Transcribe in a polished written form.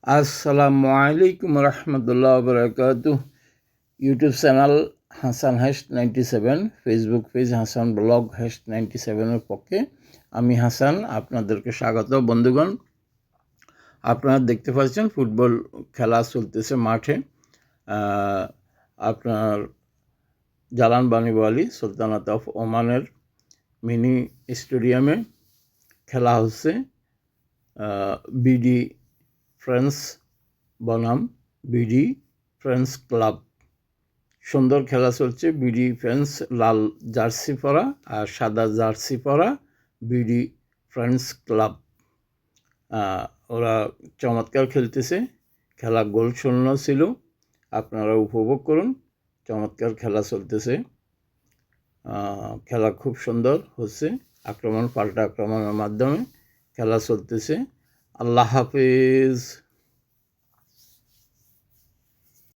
আসসালামু আলাইকুম রহমতুল্লাহ বরকাতুহ। ইউটিউব চ্যানেল হাসান হ্যাস্ট 97, ফেসবুক পেজ হাসান ব্লগ হ্যাস্ট 97-এর পক্ষে আমি হাসান আপনাদেরকে স্বাগত। বন্ধুগণ, আপনারা দেখতে পাচ্ছেন ফুটবল খেলা চলতেছে মাঠে। আপনার জালান বানিওয়ালি সুলতানাত অফ ওমানের মিনি স্টেডিয়ামে খেলা হচ্ছে। বিডি ফ্রেন্ডস বনাম বিডি ফ্রেন্ডস ক্লাব, সুন্দর খেলা চলছে। বিডি ফ্রেন্ডস লাল জার্সি পরা আর সাদা জার্সি পরা বিডি ফ্রেন্ডস ক্লাব, ওরা চমৎকার খেলতেছে। খেলা গোল শূন্য ছিল, আপনারা উপভোগ করুন। চমৎকার খেলা চলতেছে, খেলা খুব সুন্দর হচ্ছে। আক্রমণ পাল্টা আক্রমণের মাধ্যমে খেলা চলতেছে। আল্লাহ হাফেজ।